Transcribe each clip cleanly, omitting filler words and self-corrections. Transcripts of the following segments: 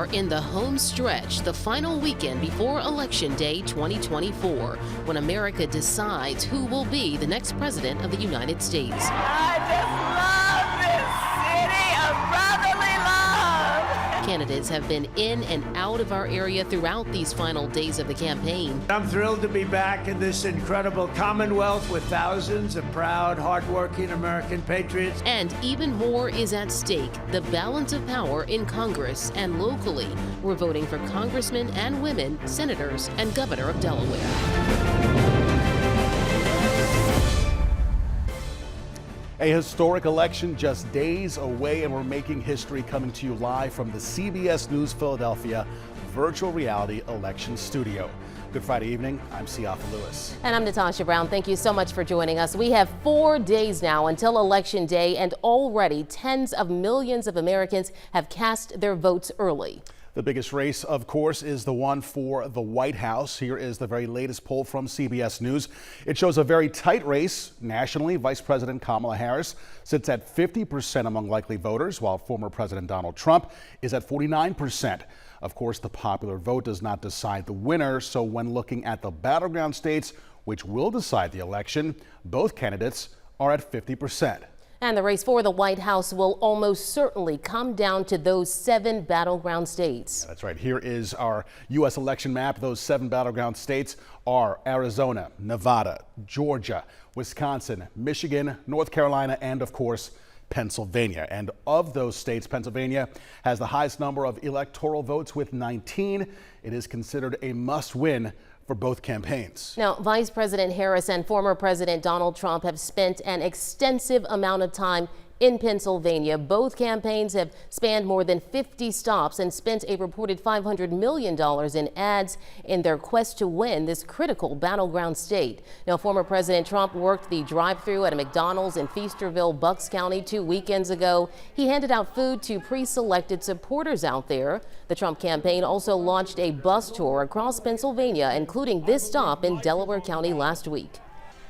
are in the home stretch, the final weekend before Election Day 2024, when America decides who will be the next president of the United States. I just love this city of brotherly love. Candidates have been in and out of our area throughout these final days of the campaign. I'm thrilled to be back in this incredible Commonwealth with thousands of proud, hardworking American patriots. And even more is at stake, the balance of power in Congress and locally. We're voting for congressmen and women, senators, and governor of Delaware. A historic election just days away, and we're making history, coming to you live from the CBS News Philadelphia virtual reality election studio. Good Friday evening. I'm Siafa Lewis. And I'm Natasha Brown. Thank you so much for joining us. We have 4 days now until Election Day, and already tens of millions of Americans have cast their votes early. The biggest race, of course, is the one for the White House. Here is the very latest poll from CBS News. It shows a very tight race nationally. Vice President Kamala Harris sits at 50% among likely voters, while former President Donald Trump is at 49%. Of course, the popular vote does not decide the winner, so when looking at the battleground states, which will decide the election, both candidates are at 50%. And the race for the White House will almost certainly come down to those 7 battleground states. That's right. Here is our U.S. election map. Those 7 battleground states are Arizona, Nevada, Georgia, Wisconsin, Michigan, North Carolina, and of course, Pennsylvania. And of those states, Pennsylvania has the highest number of electoral votes with 19. It is considered a must-win for both campaigns. Now, Vice President Harris and former President Donald Trump have spent an extensive amount of time in Pennsylvania. Both campaigns have spanned more than 50 stops and spent a reported $500 million in ads in their quest to win this critical battleground state. Now, former President Trump worked the drive-thru at a McDonald's in Feasterville, Bucks County 2 weekends ago. He handed out food to pre-selected supporters out there. The Trump campaign also launched a bus tour across Pennsylvania, including this stop in Delaware County last week.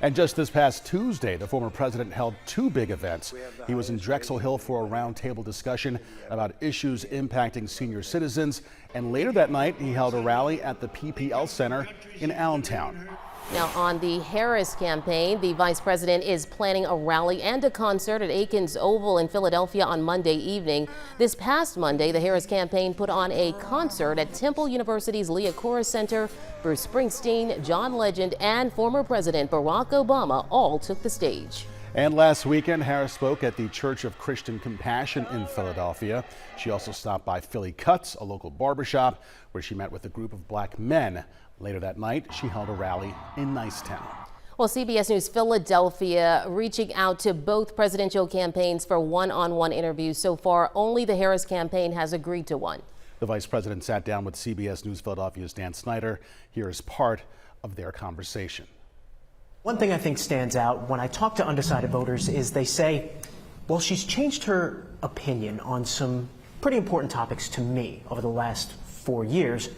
And just this past Tuesday, the former president held 2 big events. He was in Drexel Hill for a roundtable discussion about issues impacting senior citizens. And later that night, he held a rally at the PPL Center in Allentown. Now, on the Harris campaign, the vice president is planning a rally and a concert at Aikens Oval in Philadelphia on Monday evening. This past Monday, the Harris campaign put on a concert at Temple University's Liacouras Center. Bruce Springsteen, John Legend, and former President Barack Obama all took the stage. And last weekend, Harris spoke at the Church of Christian Compassion in Philadelphia. She also stopped by Philly Cuts, a local barbershop, where she met with a group of black men. Later that night, she held a rally in Nicetown. Well, CBS News Philadelphia reaching out to both presidential campaigns for one-on-one interviews. So far, only the Harris campaign has agreed to one. The vice president sat down with CBS News Philadelphia's Dan Snyder. Here is part of their conversation. One thing I think stands out when I talk to undecided voters is they say, well, she's changed her opinion on some pretty important topics to me over the last 4 years.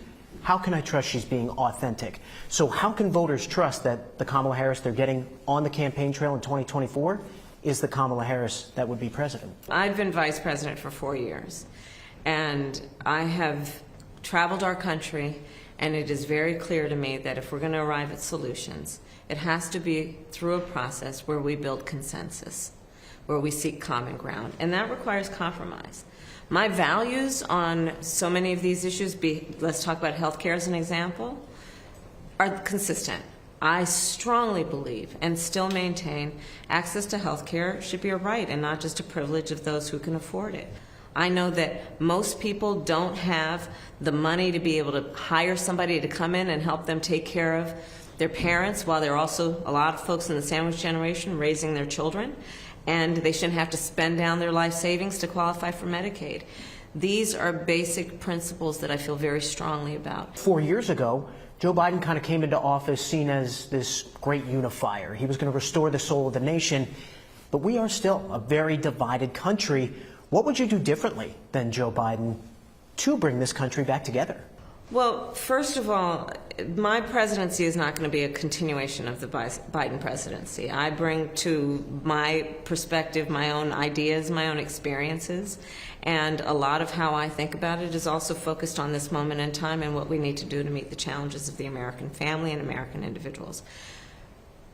How can I trust she's being authentic? So how can voters trust that the Kamala Harris they're getting on the campaign trail in 2024 is the Kamala Harris that would be president? I've been vice president for 4 years, and I have traveled our country, and it is very clear to me that if we're going to arrive at solutions, it has to be through a process where we build consensus, where we seek common ground, and that requires compromise. My values on so many of these issues, let's talk about health care as an example, are consistent. I strongly believe and still maintain access to health care should be a right and not just a privilege of those who can afford it. I know that most people don't have the money to be able to hire somebody to come in and help them take care of their parents, while there are also a lot of folks in the sandwich generation raising their children, and they shouldn't have to spend down their life savings to qualify for Medicaid. These are basic principles that I feel very strongly about. 4 years ago, Joe Biden kind of came into office seen as this great unifier. He was going to restore the soul of the nation, but we are still a very divided country. What would you do differently than Joe Biden to bring this country back together? Well, first of all, my presidency is not going to be a continuation of the Biden presidency. I bring to my perspective my own ideas, my own experiences, and a lot of how I think about it is also focused on this moment in time and what we need to do to meet the challenges of the American family and American individuals.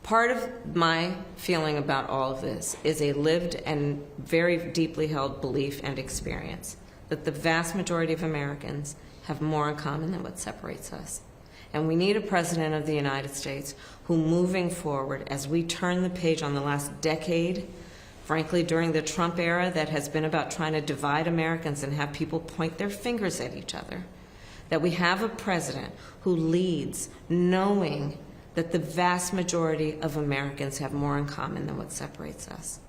Part of my feeling about all of this is a lived and very deeply held belief and experience that the vast majority of Americans have more in common than what separates us. And we need a president of the United States who, moving forward, as we turn the page on the last decade, frankly, during the Trump era that has been about trying to divide Americans and have people point their fingers at each other, that we have a president who leads knowing that the vast majority of Americans have more in common than what separates us.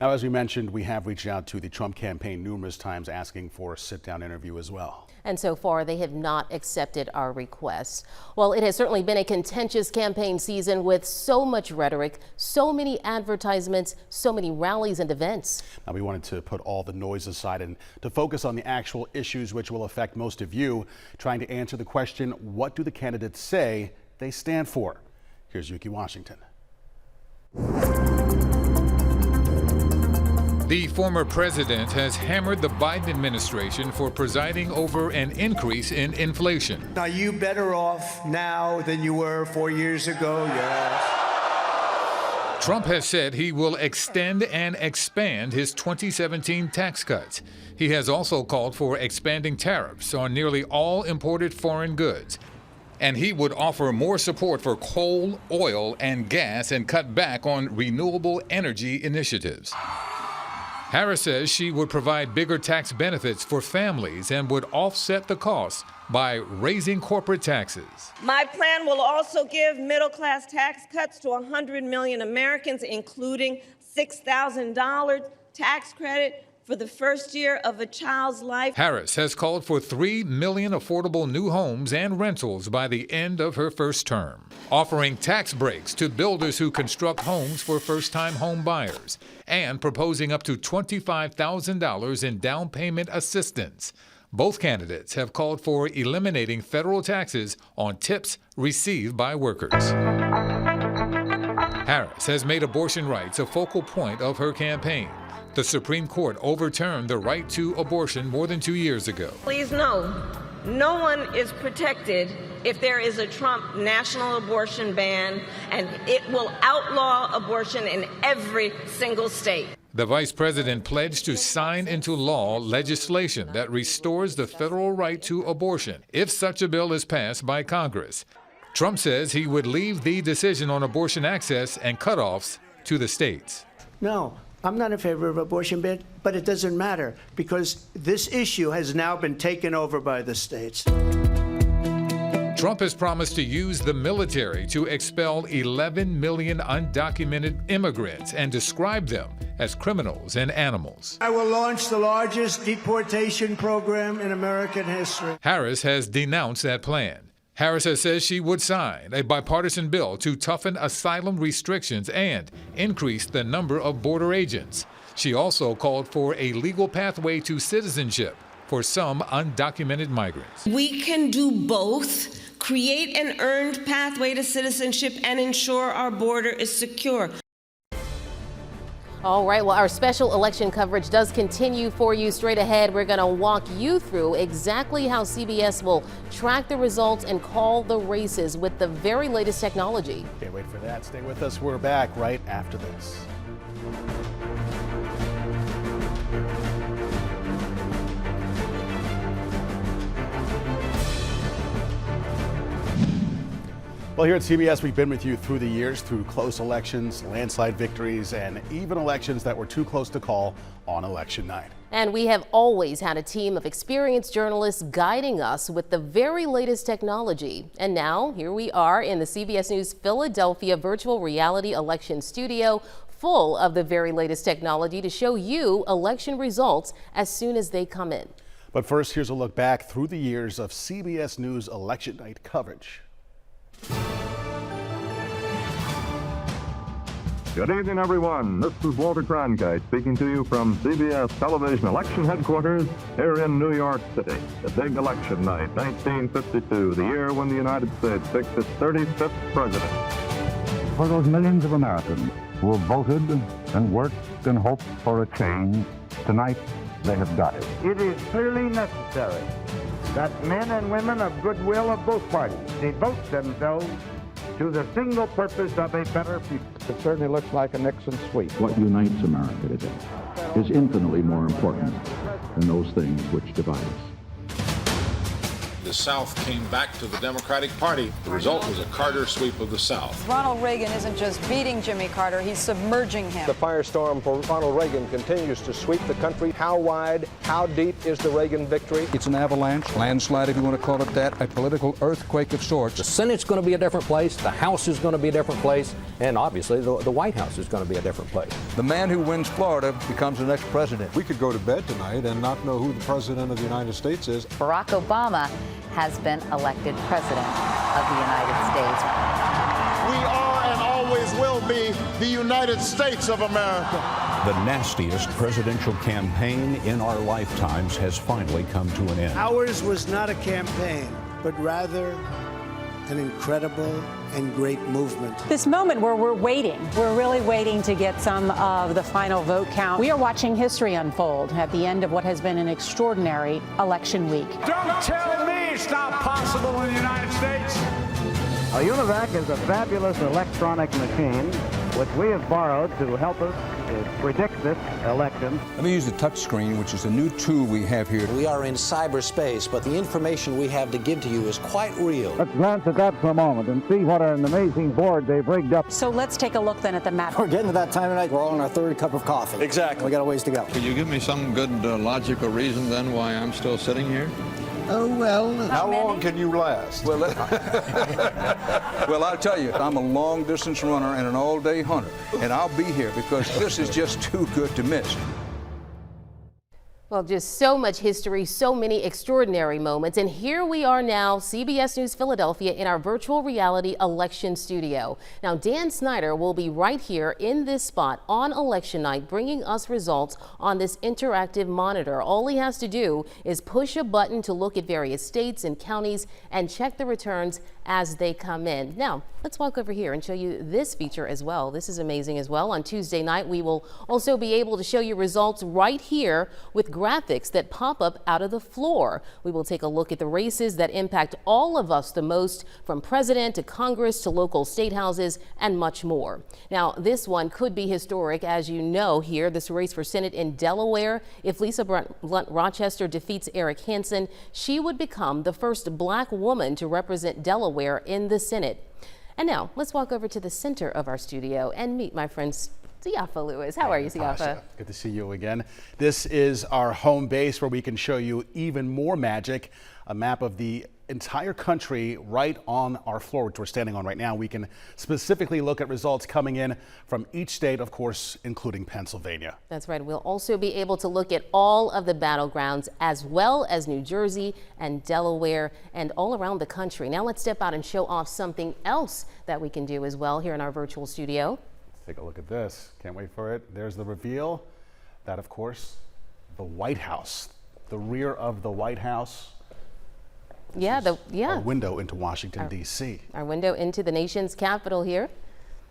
Now, as we mentioned, we have reached out to the Trump campaign numerous times asking for a sit-down interview as well. And so far, they have not accepted our requests. Well, it has certainly been a contentious campaign season with so much rhetoric, so many advertisements, so many rallies and events. Now, we wanted to put all the noise aside and to focus on the actual issues which will affect most of you, trying to answer the question, what do the candidates say they stand for? Here's Yuki Washington. The former president has hammered the Biden administration for presiding over an increase in inflation. Are you better off now than you were 4 years ago? Yes. Trump has said he will extend and expand his 2017 tax cuts. He has also called for expanding tariffs on nearly all imported foreign goods. And he would offer more support for coal, oil, and gas and cut back on renewable energy initiatives. Harris says she would provide bigger tax benefits for families and would offset the costs by raising corporate taxes. My plan will also give middle-class tax cuts to 100 million Americans, including $6,000 tax credit for the first year of a child's life. Harris has called for 3 million affordable new homes and rentals by the end of her first term, offering tax breaks to builders who construct homes for first-time home buyers, and proposing up to $25,000 in down payment assistance. Both candidates have called for eliminating federal taxes on tips received by workers. Harris has made abortion rights a focal point of her campaign. The Supreme Court overturned the right to abortion more than 2 years ago. Please know, no one is protected if there is a Trump national abortion ban, and it will outlaw abortion in every single state. The vice president pledged to sign into law legislation that restores the federal right to abortion if such a bill is passed by Congress. Trump says he would leave the decision on abortion access and cutoffs to the states. No, I'm not in favor of abortion ban, but it doesn't matter because this issue has now been taken over by the states. Trump has promised to use the military to expel 11 million undocumented immigrants and describe them as criminals and animals. I will launch the largest deportation program in American history. Harris has denounced that plan. Harris has said she would sign a bipartisan bill to toughen asylum restrictions and increase the number of border agents. She also called for a legal pathway to citizenship for some undocumented migrants. We can do both, create an earned pathway to citizenship and ensure our border is secure. All right, well, our special election coverage does continue for you. Straight ahead, we're going to walk you through exactly how CBS will track the results and call the races with the very latest technology. Can't wait for that. Stay with us. We're back right after this. Well, here at CBS, we've been with you through the years, through close elections, landslide victories, and even elections that were too close to call on election night. And we have always had a team of experienced journalists guiding us with the very latest technology. And now, here we are in the CBS News Philadelphia virtual reality election studio, full of the very latest technology to show you election results as soon as they come in. But first, here's a look back through the years of CBS News election night coverage. Good evening, everyone. This is Walter Cronkite speaking to you from CBS Television Election Headquarters here in New York City. The big election night, 1952, the year when the United States picked its 35th president. For those millions of Americans who have voted and worked and hoped for a change, tonight they have got it. It is clearly necessary that men and women of goodwill of both parties devote themselves to the single purpose of a better future. It certainly looks like a Nixon sweep. What unites America today is infinitely more important than those things which divide us. The South came back to the Democratic Party. The result was a Carter sweep of the South. Ronald Reagan isn't just beating Jimmy Carter, he's submerging him. The firestorm for Ronald Reagan continues to sweep the country. How wide, how deep is the Reagan victory? It's an avalanche, landslide if you want to call it that, a political earthquake of sorts. The Senate's going to be a different place, the House is going to be a different place, and obviously the White House is going to be a different place. The man who wins Florida becomes the next president. We could go to bed tonight and not know who the president of the United States is. Barack Obama has been elected president of the United States. We are and always will be the United States of America. The nastiest presidential campaign in our lifetimes has finally come to an end. Ours was not a campaign, but rather an incredible and great movement. This moment where we're really waiting to get some of the final vote count. We are watching history unfold at the end of what has been an extraordinary election week. Don't tell me it's not possible in the United States. A UNIVAC is a fabulous electronic machine which we have borrowed to help us to predict this election. Let me use the touch screen, which is a new tool we have here. We are in cyberspace, but the information we have to give to you is quite real. Let's glance at that for a moment and see what an amazing board they've rigged up. So let's take a look then at the map. We're getting to that time of night. We're all on our third cup of coffee. Exactly. We got a ways to go. Could you give me some good logical reason then why I'm still sitting here? Oh, well. How long can you last? Well, well, I'll tell you, I'm a long-distance runner and an all-day hunter, and I'll be here because this is just too good to miss. Well, just so much history, so many extraordinary moments. And here we are now, CBS News Philadelphia, in our virtual reality election studio. Now, Dan Snyder will be right here in this spot on election night, bringing us results on this interactive monitor. All he has to do is push a button to look at various states and counties and check the returns as they come in. Now, let's walk over here and show you this feature as well. This is amazing as well. On Tuesday night, we will also be able to show you results right here with graphics that pop up out of the floor. We will take a look at the races that impact all of us the most, from president to Congress to local state houses and much more. Now, this one could be historic, as you know here, this race for Senate in Delaware. If Lisa Blunt Rochester defeats Eric Hansen, she would become the first black woman to represent Delaware in the Senate. And now let's walk over to the center of our studio and meet my friend Siafa Lewis. How are you, Siafa? Good to see you again. This is our home base where we can show you even more magic, a map of the entire country right on our floor, which we're standing on right now. We can specifically look at results coming in from each state, of course, including Pennsylvania. That's right. We'll also be able to look at all of the battlegrounds, as well as New Jersey and Delaware and all around the country. Now let's step out and show off something else that we can do as well here in our virtual studio. Take a look at this. Can't wait for it. There's the reveal. That, of course, the White House, the rear of the White House. Our window into Washington, D.C. Our window into the nation's capital here.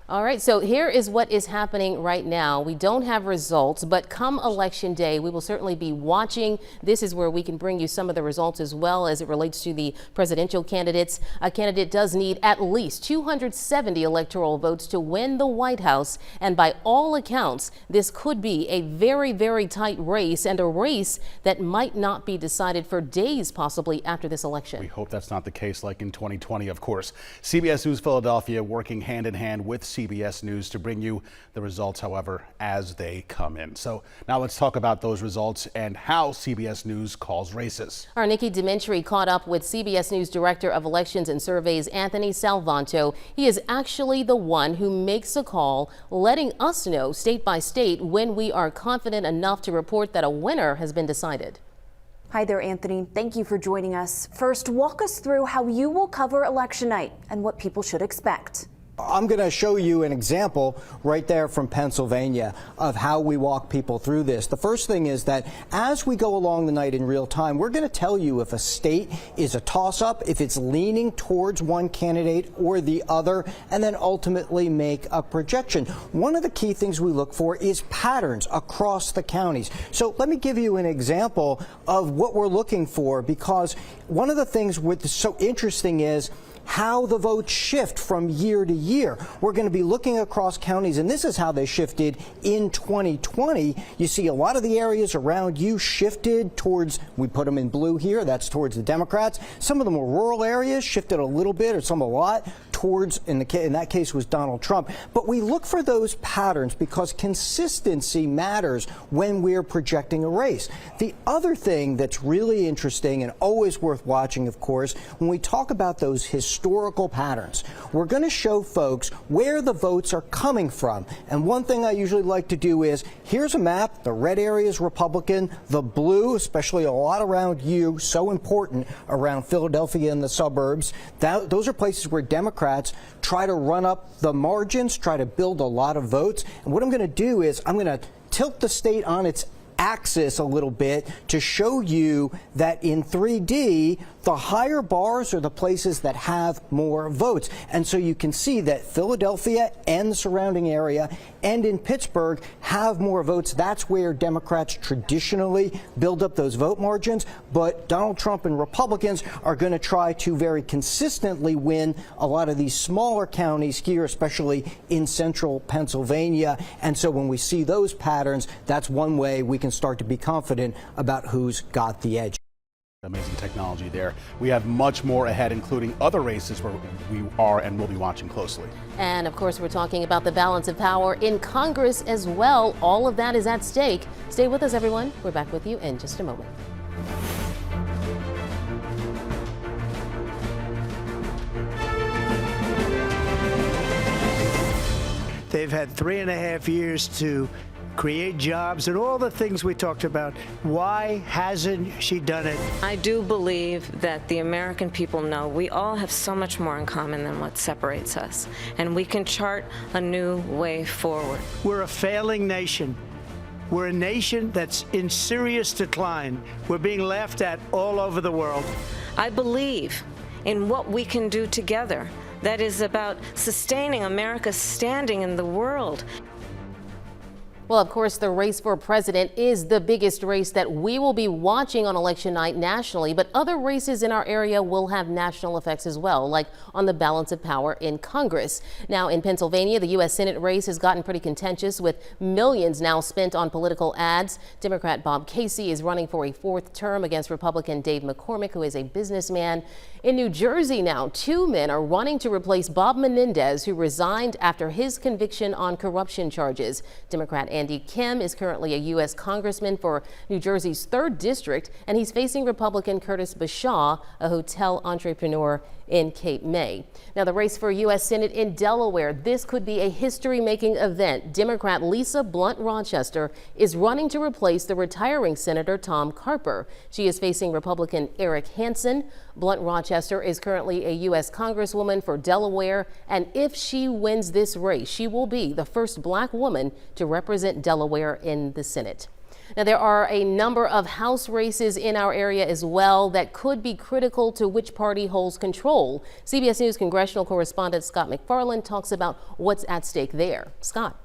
All right, so here is what is happening right now. We don't have results, but come election day, we will certainly be watching. This is where we can bring you some of the results as well as it relates to the presidential candidates. A candidate does need at least 270 electoral votes to win the White House. And by all accounts, this could be a very, very tight race, and a race that might not be decided for days possibly after this election. We hope that's not the case like in 2020, of course. CBS News Philadelphia working hand in hand with CBS News to bring you the results, however, as they come in. So now let's talk about those results and how CBS News calls races. Our Nikki Dimitri caught up with CBS News Director of Elections and Surveys, Anthony Salvanto. He is actually the one who makes a call, letting us know state by state when we are confident enough to report that a winner has been decided. Hi there, Anthony. Thank you for joining us. First, walk us through how you will cover election night and what people should expect. I'm going to show you an example right there from Pennsylvania of how we walk people through this. The first thing is that as we go along the night in real time, we're going to tell you if a state is a toss-up, if it's leaning towards one candidate or the other, and then ultimately make a projection. One of the key things we look for is patterns across the counties. So let me give you an example of what we're looking for, because one of the things that's so interesting is how the votes shift from year to year. We're going to be looking across counties, and this is how they shifted in 2020. You see a lot of the areas around you shifted towards, we put them in blue here, that's towards the Democrats. Some of them were rural areas, shifted a little bit or some a lot towards, in that case was Donald Trump. But we look for those patterns because consistency matters when we're projecting a race. The other thing that's really interesting and always worth watching, of course, when we talk about those historical patterns, we're going to show folks where the votes are coming from. And one thing I usually like to do is, here's a map. The red area is Republican. The blue, especially a lot around you, so important around Philadelphia and the suburbs. Those are places where Democrats try to run up the margins, try to build a lot of votes. And what I'm going to do is I'm going to tilt the state on its axis a little bit to show you that in 3D, the higher bars are the places that have more votes. And so you can see that Philadelphia and the surrounding area and in Pittsburgh have more votes. That's where Democrats traditionally build up those vote margins. But Donald Trump and Republicans are going to try to very consistently win a lot of these smaller counties here, especially in central Pennsylvania. And so when we see those patterns, that's one way we can start to be confident about who's got the edge. Amazing technology there. We have much more ahead, including other races where we are and will be watching closely. And of course, we're talking about the balance of power in Congress as well. All of that is at stake. Stay with us, everyone. We're back with you in just a moment. They've had 3.5 years to create jobs and all the things we talked about. Why hasn't she done it? I do believe that the American people know we all have so much more in common than what separates us, and we can chart a new way forward. We're a failing nation. We're a nation that's in serious decline. We're being laughed at all over the world. I believe in what we can do together. That is about sustaining America's standing in the world. Well, of course, the race for president is the biggest race that we will be watching on election night nationally, but other races in our area will have national effects as well, like on the balance of power in Congress. Now, in Pennsylvania, the U.S. Senate race has gotten pretty contentious, with millions now spent on political ads. Democrat Bob Casey is running for a fourth term against Republican Dave McCormick, who is a businessman. In New Jersey now, two men are running to replace Bob Menendez, who resigned after his conviction on corruption charges. Democrat Andy Kim is currently a U.S. congressman for New Jersey's 3rd District, and he's facing Republican Curtis Bashaw, a hotel entrepreneur in Cape May. Now, the race for U.S. Senate in Delaware, this could be a history-making event. Democrat Lisa Blunt Rochester is running to replace the retiring Senator Tom Carper. She is facing Republican Eric Hansen. Blunt Rochester is currently a U.S. Congresswoman for Delaware, and if she wins this race, she will be the first black woman to represent Delaware in the Senate. Now, there are a number of House races in our area as well that could be critical to which party holds control. CBS News congressional correspondent Scott McFarland talks about what's at stake there. Scott.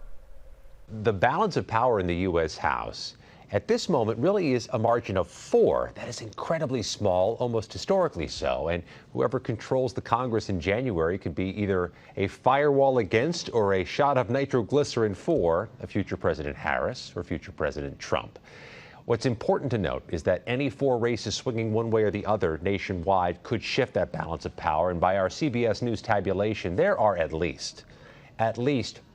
The balance of power in the U.S. House at this moment really is a margin of 4. That is incredibly small, almost historically so. And whoever controls the Congress in January could be either a firewall against or a shot of nitroglycerin for a future President Harris or future President Trump. What's important to note is that any 4 races swinging one way or the other nationwide could shift that balance of power. And by our CBS News tabulation, there are at least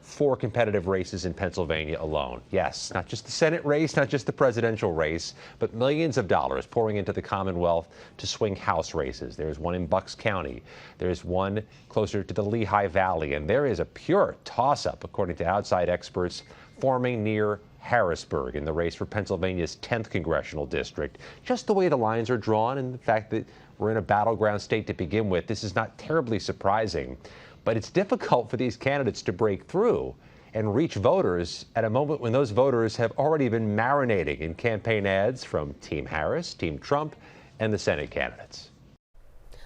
4 competitive races in Pennsylvania alone. Yes, not just the Senate race, not just the presidential race, but millions of dollars pouring into the Commonwealth to swing House races. There's one in Bucks County. There's one closer to the Lehigh Valley. And there is a pure toss-up, according to outside experts, forming near Harrisburg in the race for Pennsylvania's 10th congressional district. Just the way the lines are drawn and the fact that we're in a battleground state to begin with, this is not terribly surprising. But it's difficult for these candidates to break through and reach voters at a moment when those voters have already been marinating in campaign ads from Team Harris, Team Trump, and the Senate candidates.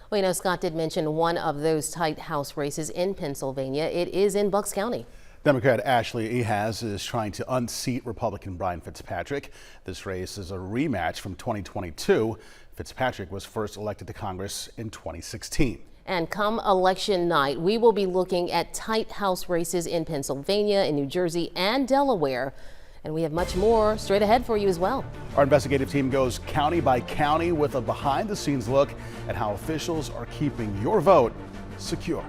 Well, you know, Scott did mention one of those tight House races in Pennsylvania. It is in Bucks County. Democrat Ashley Ehaz is trying to unseat Republican Brian Fitzpatrick. This race is a rematch from 2022. Fitzpatrick was first elected to Congress in 2016. And come election night, we will be looking at tight House races in Pennsylvania, in New Jersey, and Delaware. And we have much more straight ahead for you as well. Our investigative team goes county by county with a behind-the-scenes look at how officials are keeping your vote secure.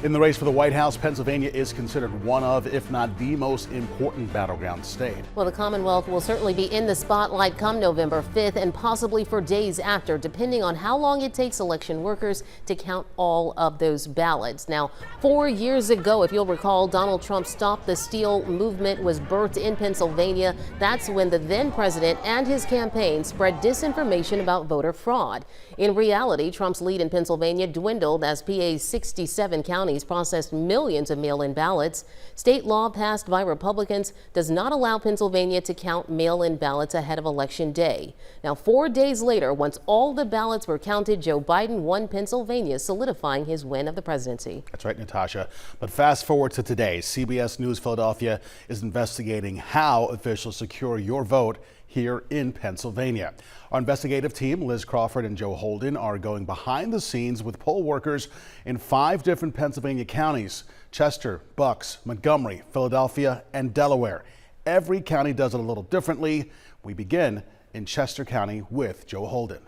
In the race for the White House, Pennsylvania is considered one of, if not the most important battleground state. Well, the Commonwealth will certainly be in the spotlight come November 5th and possibly for days after, depending on how long it takes election workers to count all of those ballots. Now, 4 years ago, if you'll recall, Donald Trump's Stop the Steal movement was birthed in Pennsylvania. That's when the then president and his campaign spread disinformation about voter fraud. In reality, Trump's lead in Pennsylvania dwindled as PA's 67 counties processed millions of mail-in ballots. State law passed by Republicans does not allow Pennsylvania to count mail-in ballots ahead of Election Day. Now, 4 days later, once all the ballots were counted, Joe Biden won Pennsylvania, solidifying his win of the presidency. That's right, Natasha. But fast forward to today. CBS News Philadelphia is investigating how officials secure your vote here in Pennsylvania. Our investigative team, Liz Crawford and Joe Holden, are going behind the scenes with poll workers in 5 different Pennsylvania counties: Chester, Bucks, Montgomery, Philadelphia, and Delaware. Every county does it a little differently. We begin in Chester County with Joe Holden.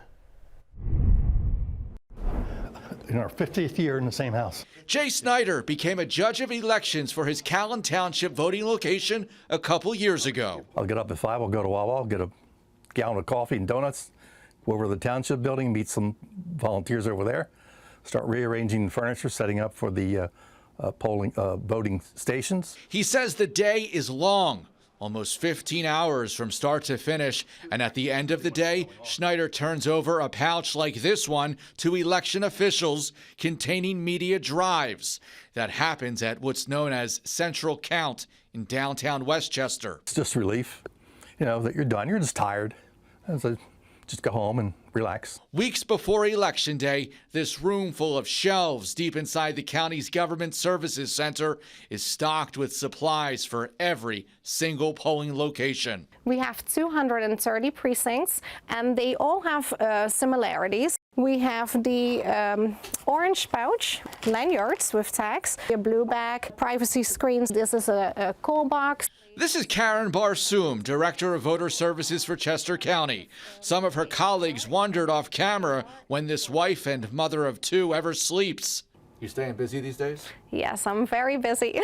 In our 50th year in the same house. Jay Snyder became a judge of elections for his Callan Township voting location a couple years ago. I'll get up at 5, I'll go to Wawa, I'll get a gallon of coffee and donuts, go over to the township building, meet some volunteers over there, start rearranging the furniture, setting up for the voting stations. He says the day is long, almost 15 hours from start to finish, and at the end of the day, Schneider turns over a pouch like this one to election officials containing media drives. That happens at what's known as Central Count in downtown Westchester. It's just relief, that you're done. You're just tired. So just go home and relax. Weeks before Election Day, this room full of shelves deep inside the county's Government Services Center is stocked with supplies for every single polling location. We have 230 precincts, and they all have similarities. We have the orange pouch, lanyards with tags, a blue bag, privacy screens. This is a call box. This is Karen Barsoom, Director of Voter Services for Chester County. Some of her colleagues wondered off camera when this wife and mother of 2 ever sleeps. You staying busy these days? Yes, I'm very busy.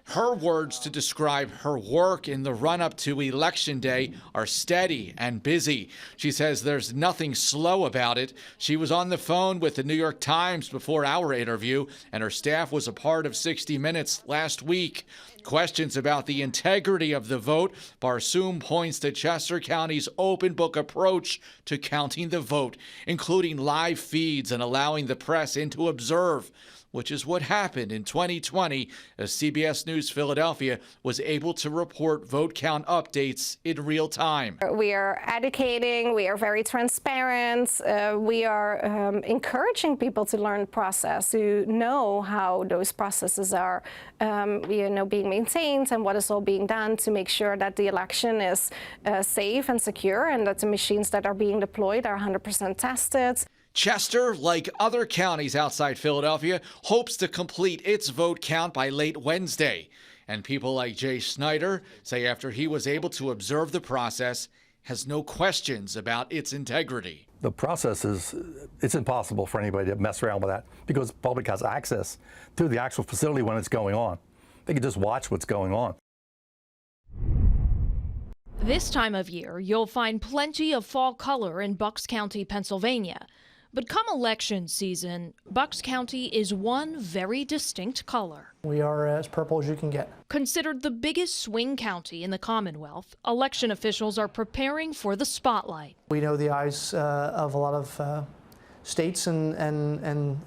Her words to describe her work in the run-up to Election Day are steady and busy. She says there's nothing slow about it. She was on the phone with the New York Times before our interview, and her staff was a part of 60 Minutes last week. Questions about the integrity of the vote, Barsoom points to Chester County's open book approach to counting the vote, including live feeds and allowing the press in to observe, which is what happened in 2020 as CBS News Philadelphia was able to report vote count updates in real time. We are educating, we are very transparent, we are encouraging people to learn the process, to know how those processes are being maintained and what is all being done to make sure that the election is safe and secure and that the machines that are being deployed are 100% tested. Chester, like other counties outside Philadelphia, hopes to complete its vote count by late Wednesday. And people like Jay Snyder say after he was able to observe the process, has no questions about its integrity. The process it's impossible for anybody to mess around with that because the public has access to the actual facility when it's going on. They can just watch what's going on. This time of year, you'll find plenty of fall color in Bucks County, Pennsylvania. But come election season, Bucks County is one very distinct color. We are as purple as you can get. Considered the biggest swing county in the Commonwealth, election officials are preparing for the spotlight. We know the eyes of a lot of states and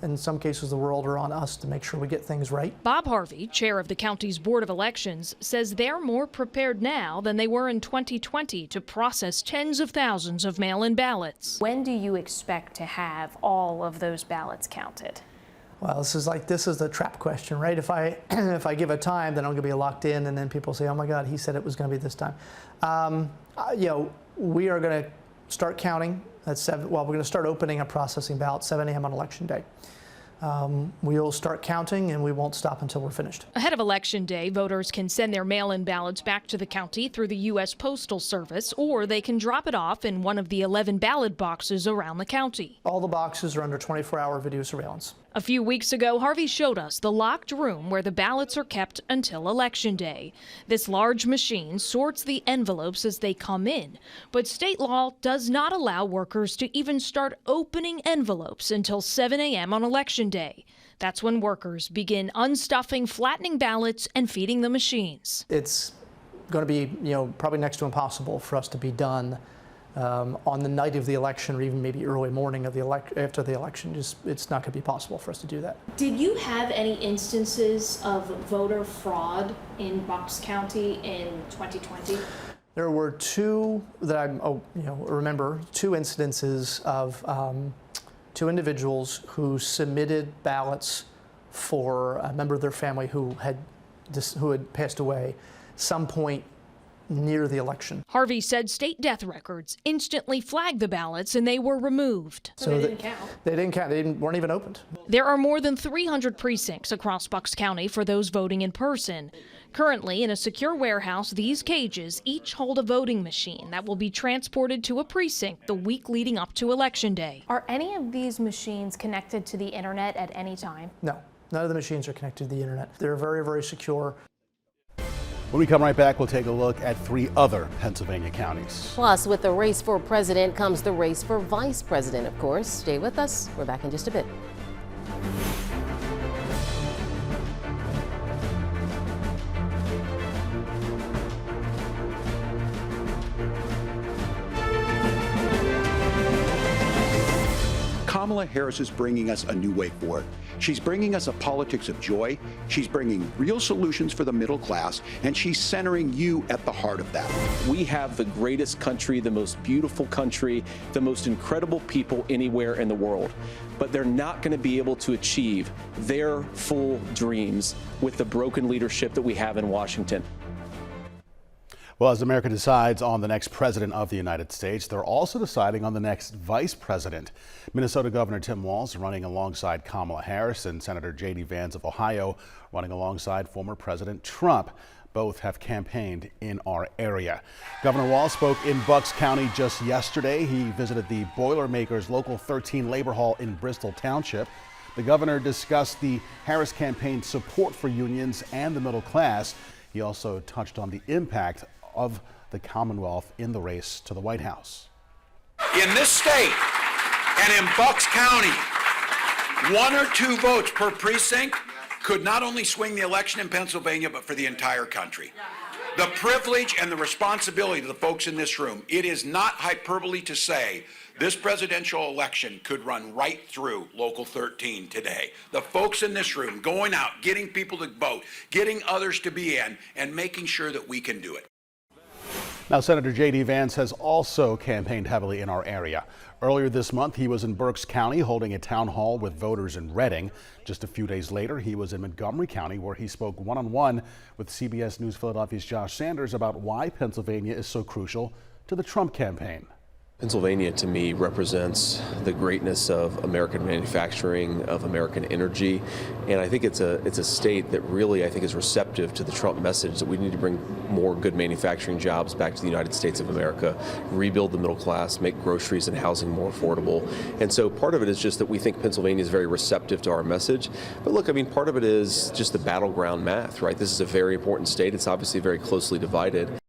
in some cases the world are on us to make sure we get things right. Bob Harvey, chair of the county's Board of Elections, says they're more prepared now than they were in 2020 to process tens of thousands of mail-in ballots. When do you expect to have all of those ballots counted? Well, this is the trap question, right? If I give a time, then I'm going to be locked in, and then people say, "Oh my God, he said it was going to be this time." We are going to start counting at 7. Well, we're going to start opening and processing ballots 7 a.m. on Election Day. We'll start counting, and we won't stop until we're finished. Ahead of Election Day, voters can send their mail-in ballots back to the county through the U.S. Postal Service, or they can drop it off in one of the 11 ballot boxes around the county. All the boxes are under 24-hour video surveillance. A few weeks ago, Harvey showed us the locked room where the ballots are kept until Election Day. This large machine sorts the envelopes as they come in, but state law does not allow workers to even start opening envelopes until 7 a.m. on Election Day. That's when workers begin unstuffing, flattening ballots, and feeding the machines. It's going to be, probably next to impossible for us to be done on the night of the election, or even maybe early morning of after the election. It's not going to be possible for us to do that. Did you have any instances of voter fraud in Bucks County in 2020? There were two that I remember, two incidences of two individuals who submitted ballots for a member of their family who had passed away some point near the election. Harvey said state death records instantly flagged the ballots and they were removed. So they didn't count. They didn't count. They weren't even opened. There are more than 300 precincts across Bucks County for those voting in person. Currently, in a secure warehouse, these cages each hold a voting machine that will be transported to a precinct the week leading up to Election Day. Are any of these machines connected to the internet at any time? No, none of the machines are connected to the internet. They're very, very secure. When we come right back, we'll take a look at 3 other Pennsylvania counties. Plus, with the race for president comes the race for vice president, of course. Stay with us. We're back in just a bit. Kamala Harris is bringing us a new way forward. She's bringing us a politics of joy. She's bringing real solutions for the middle class, and she's centering you at the heart of that. We have the greatest country, the most beautiful country, the most incredible people anywhere in the world. But they're not going to be able to achieve their full dreams with the broken leadership that we have in Washington. Well, as America decides on the next president of the United States, they're also deciding on the next vice president. Minnesota Governor Tim Walz running alongside Kamala Harris, and Senator J.D. Vance of Ohio running alongside former President Trump. Both have campaigned in our area. Governor Walz spoke in Bucks County just yesterday. He visited the Boilermakers Local 13 Labor Hall in Bristol Township. The governor discussed the Harris campaign's support for unions and the middle class. He also touched on the impact of the Commonwealth in the race to the White House. In this state and in Bucks County, 1 or 2 votes per precinct could not only swing the election in Pennsylvania, but for the entire country. The privilege and the responsibility to the folks in this room, it is not hyperbole to say this presidential election could run right through Local 13 today. The folks in this room going out, getting people to vote, getting others to be in, and making sure that we can do it. Now, Senator J.D. Vance has also campaigned heavily in our area. Earlier this month, he was in Berks County holding a town hall with voters in Reading. Just a few days later, he was in Montgomery County, where he spoke one-on-one with CBS News Philadelphia's Josh Sanders about why Pennsylvania is so crucial to the Trump campaign. Pennsylvania, to me, represents the greatness of American manufacturing, of American energy, and I think it's a state that really, I think, is receptive to the Trump message that we need to bring more good manufacturing jobs back to the United States of America, rebuild the middle class, make groceries and housing more affordable. And so part of it is just that we think Pennsylvania is very receptive to our message. But look, I mean, part of it is just the battleground math, right? This is a very important state. It's obviously very closely divided.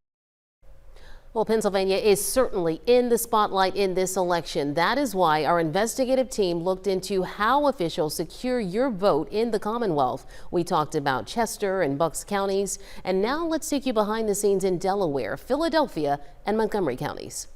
Well, Pennsylvania is certainly in the spotlight in this election. That is why our investigative team looked into how officials secure your vote in the Commonwealth. We talked about Chester and Bucks counties, and now let's take you behind the scenes in Delaware, Philadelphia, and Montgomery counties.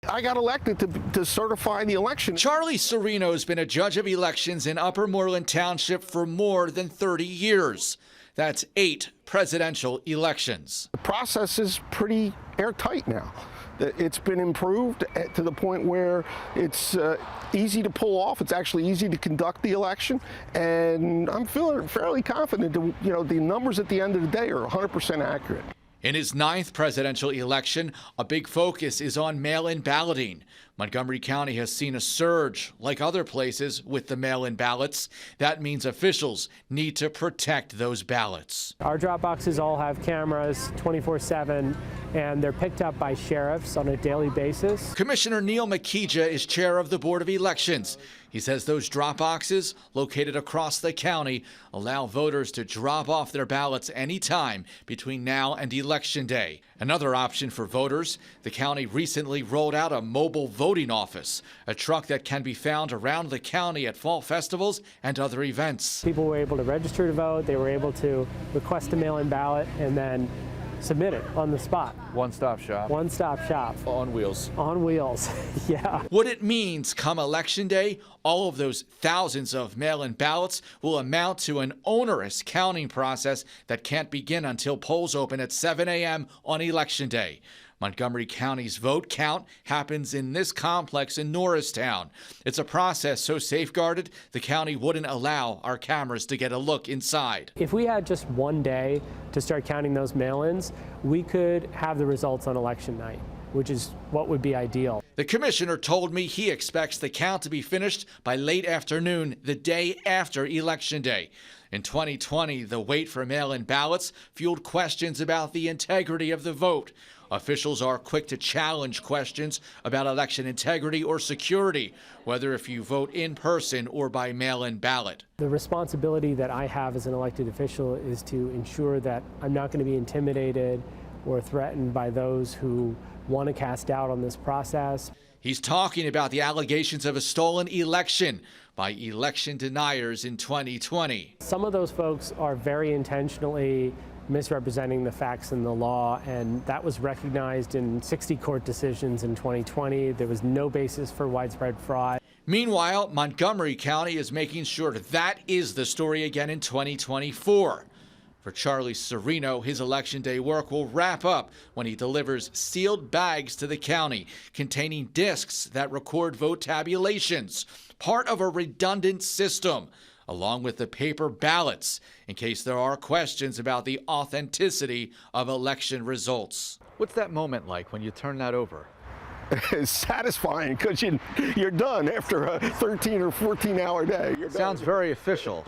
I got elected to certify the election. Charlie Serino has been a judge of elections in Upper Moreland Township for more than 30 years. That's 8 presidential elections. The process is pretty airtight now. It's been improved to the point where it's easy to pull off. It's actually easy to conduct the election, and I'm feeling fairly confident that, you know, the numbers at the end of the day are 100% accurate. In his 9th presidential election, a big focus is on mail-in balloting. Montgomery County has seen a surge, like other places, with the mail-in ballots. That means officials need to protect those ballots. Our drop boxes all have cameras 24/7, and they're picked up by sheriffs on a daily basis. Commissioner Neil McKeeja is chair of the Board of Elections. He says those drop boxes, located across the county, allow voters to drop off their ballots anytime between now and Election Day. Another option for voters, the county recently rolled out a mobile voting office, a truck that can be found around the county at fall festivals and other events. People were able to register to vote, they were able to request a mail-in ballot, and then submit it on the spot. One-stop shop. One-stop shop. On wheels. On wheels, yeah. What it means come Election Day, all of those thousands of mail-in ballots will amount to an onerous counting process that can't begin until polls open at 7 a.m. on Election Day. Montgomery County's vote count happens in this complex in Norristown. It's a process so safeguarded, the county wouldn't allow our cameras to get a look inside. If we had just one day to start counting those mail-ins, we could have the results on election night, which is what would be ideal. The commissioner told me he expects the count to be finished by late afternoon, the day after Election Day. In 2020, the wait for mail-in ballots fueled questions about the integrity of the vote. Officials are quick to challenge questions about election integrity or security, whether if you vote in person or by mail-in ballot. The responsibility that I have as an elected official is to ensure that I'm not going to be intimidated or threatened by those who want to cast doubt on this process. He's talking about the allegations of a stolen election by election deniers in 2020. Some of those folks are very intentionally misrepresenting the facts and the law, and that was recognized in 60 court decisions in 2020. There was no basis for widespread fraud. Meanwhile, Montgomery County is making sure that is the story again in 2024. For Charlie Serino, his Election Day work will wrap up when he delivers sealed bags to the county containing discs that record vote tabulations, part of a redundant system, along with the paper ballots, in case there are questions about the authenticity of election results. What's that moment like when you turn that over? It's satisfying because you're done after a 13 or 14-hour day. Sounds very official.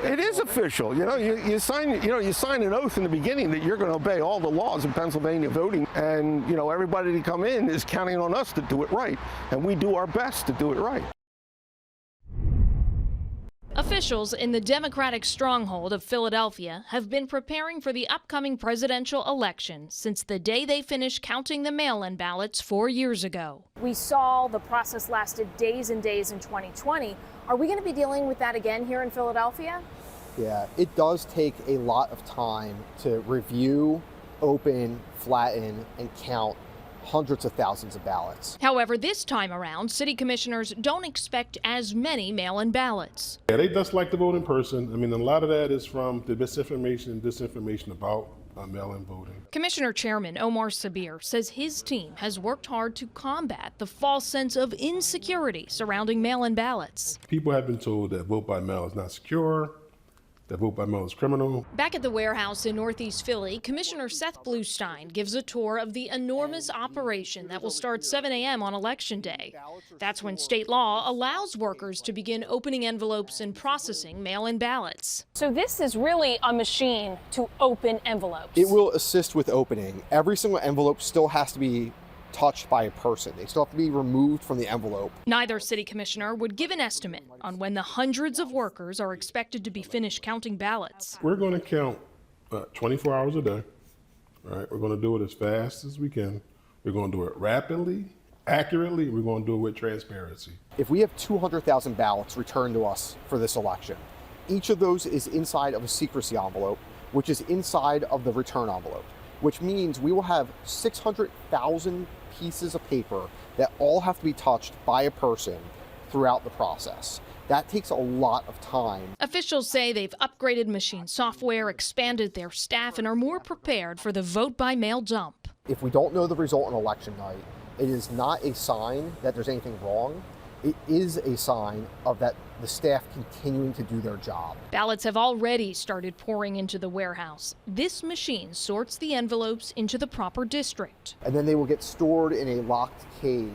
It is official. You know, you sign an oath in the beginning that you're going to obey all the laws of Pennsylvania voting, and you know everybody to come in is counting on us to do it right, and we do our best to do it right. Officials in the Democratic stronghold of Philadelphia have been preparing for the upcoming presidential election since the day they finished counting the mail-in ballots 4 years ago. We saw the process lasted days and days in 2020. Are we going to be dealing with that again here in Philadelphia? Yeah, it does take a lot of time to review, open, flatten, and count hundreds of thousands of ballots. However, this time around, city commissioners don't expect as many mail-in ballots. Yeah, they just like to vote in person. I mean, a lot of that is from the misinformation and disinformation about mail-in voting. Commissioner Chairman Omar Sabir says his team has worked hard to combat the false sense of insecurity surrounding mail-in ballots. People have been told that vote by mail is not secure, that vote by mail is criminal. Back at the warehouse in Northeast Philly, Commissioner Seth Bluestein gives a tour of the enormous operation that will start 7 a.m. on Election Day. That's when state law allows workers to begin opening envelopes and processing mail-in ballots. So this is really a machine to open envelopes. It will assist with opening. Every single envelope still has to be touched by a person. They still have to be removed from the envelope. Neither city commissioner would give an estimate on when the hundreds of workers are expected to be finished counting ballots. We're going to count 24 hours a day, All right, we're going to do it as fast as we can. We're going to do it rapidly, accurately. We're going to do it with transparency. If we have 200,000 ballots returned to us for this election, each of those is inside of a secrecy envelope, which is inside of the return envelope, which means we will have 600,000 pieces of paper that all have to be touched by a person throughout the process. That takes a lot of time. Officials say they've upgraded machine software, expanded their staff, and are more prepared for the vote-by-mail dump. If we don't know the result on election night, it is not a sign that there's anything wrong. It is a sign of that the staff continuing to do their job. Ballots have already started pouring into the warehouse. This machine sorts the envelopes into the proper district. And then they will get stored in a locked cage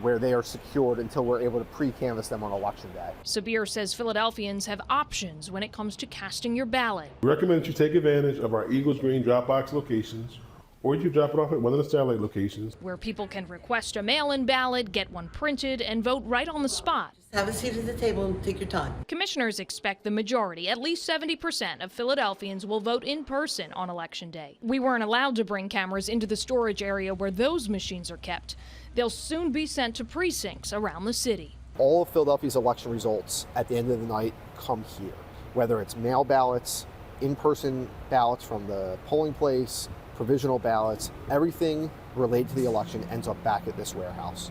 where they are secured until we're able to pre-canvass them on election day. Sabir says Philadelphians have options when it comes to casting your ballot. We recommend that you take advantage of our Eagles Green drop box locations, or you can drop it off at one of the satellite locations, where people can request a mail-in ballot, get one printed, and vote right on the spot. Have a seat at the table and take your time. Commissioners expect the majority, at least 70% of Philadelphians, will vote in person on Election Day. We weren't allowed to bring cameras into the storage area where those machines are kept. They'll soon be sent to precincts around the city. All of Philadelphia's election results at the end of the night come here, whether it's mail ballots, in-person ballots from the polling place, provisional ballots, everything related to the election ends up back at this warehouse.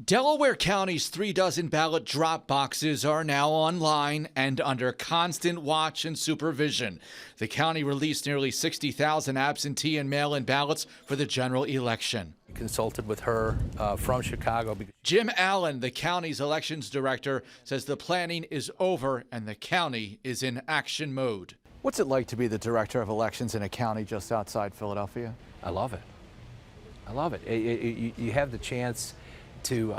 Delaware County's 36 ballot drop boxes are now online and under constant watch and supervision. The county released nearly 60,000 absentee and mail-in ballots for the general election. Consulted with her from Chicago. Jim Allen, the county's elections director, says the planning is over and the county is in action mode. What's it like to be the director of elections in a county just outside Philadelphia? I love it. I love it. You have the chance to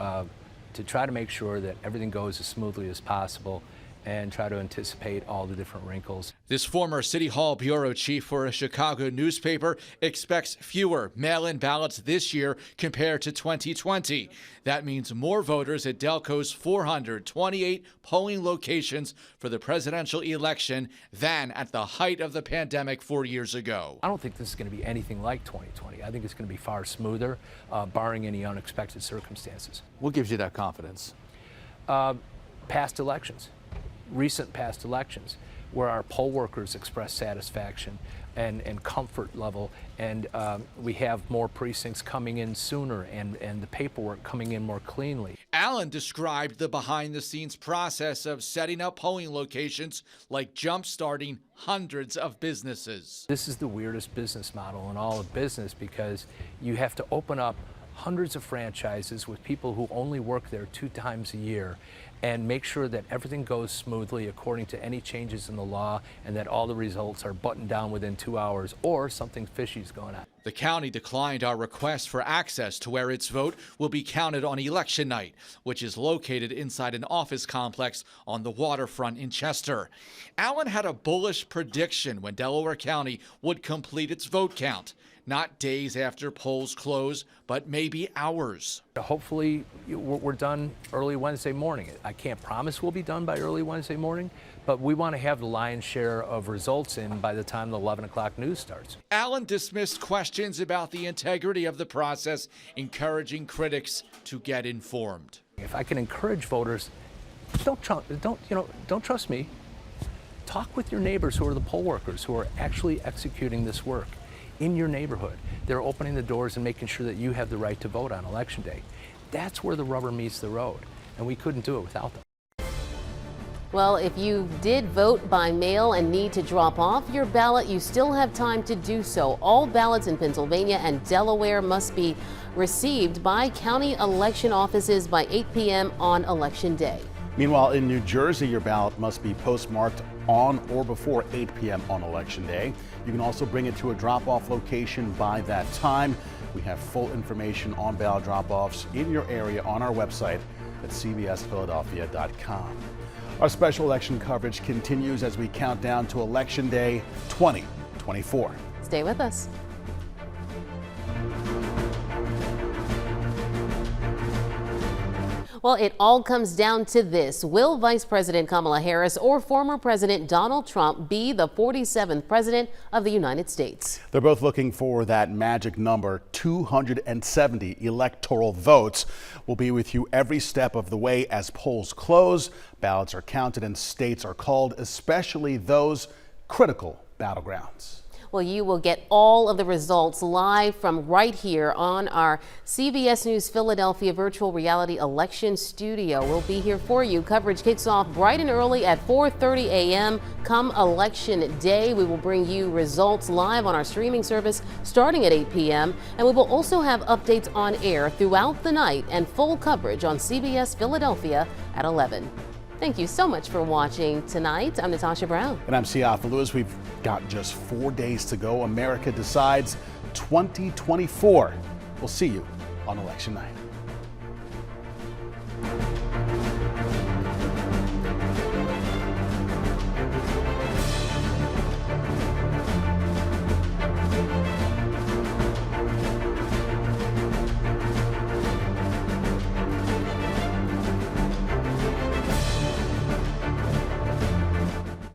try to make sure that everything goes as smoothly as possible and try to anticipate all the different wrinkles. This former City Hall bureau chief for a Chicago newspaper expects fewer mail-in ballots this year compared to 2020. That means more voters at Delco's 428 polling locations for the presidential election than at the height of the pandemic 4 years ago. I don't think this is going to be anything like 2020. I think it's going to be far smoother, barring any unexpected circumstances. What gives you that confidence? Past elections. Recent past elections where our poll workers express satisfaction and comfort level, and we have more precincts coming in sooner and the paperwork coming in more cleanly. Allen described the behind-the-scenes process of setting up polling locations like jump-starting hundreds of businesses. This is the weirdest business model in all of business because you have to open up hundreds of franchises with people who only work there 2 times a year and make sure that everything goes smoothly according to any changes in the law and that all the results are buttoned down within 2 hours or something fishy is going on. The county declined our request for access to where its vote will be counted on election night, which is located inside an office complex on the waterfront in Chester. Allen had a bullish prediction when Delaware County would complete its vote count. Not days after polls close, but maybe hours. Hopefully we're done early Wednesday morning. I can't promise we'll be done by early Wednesday morning, but we want to have the lion's share of results in by the time the 11 o'clock news starts. Allen dismissed questions about the integrity of the process, encouraging critics to get informed. If I can encourage voters, don't trust me. Talk with your neighbors who are the poll workers who are actually executing this work in your neighborhood. They're opening the doors and making sure that you have the right to vote on Election Day. That's where the rubber meets the road, and we couldn't do it without them. Well, if you did vote by mail and need to drop off your ballot, you still have time to do so. All ballots in Pennsylvania and Delaware must be received by county election offices by 8 p.m. on Election Day. Meanwhile, in New Jersey, your ballot must be postmarked on or before 8 p.m. on Election Day. You can also bring it to a drop-off location by that time. We have full information on ballot drop-offs in your area on our website at cbsphiladelphia.com. Our special election coverage continues as we count down to Election Day 2024. Stay with us. Well, it all comes down to this. Will Vice President Kamala Harris or former President Donald Trump be the 47th President of the United States? They're both looking for that magic number, 270 electoral votes. We'll be with you every step of the way as polls close, ballots are counted, and states are called, especially those critical battlegrounds. Well, you will get all of the results live from right here on our CBS News Philadelphia virtual reality election studio. We'll be here for you. Coverage kicks off bright and early at 4:30 a.m. come election day. We will bring you results live on our streaming service starting at 8 p.m. And we will also have updates on air throughout the night and full coverage on CBS Philadelphia at 11. Thank you so much for watching tonight. I'm Natasha Brown. And I'm Siafa Lewis. We've got just 4 days to go. America decides 2024. We'll see you on election night.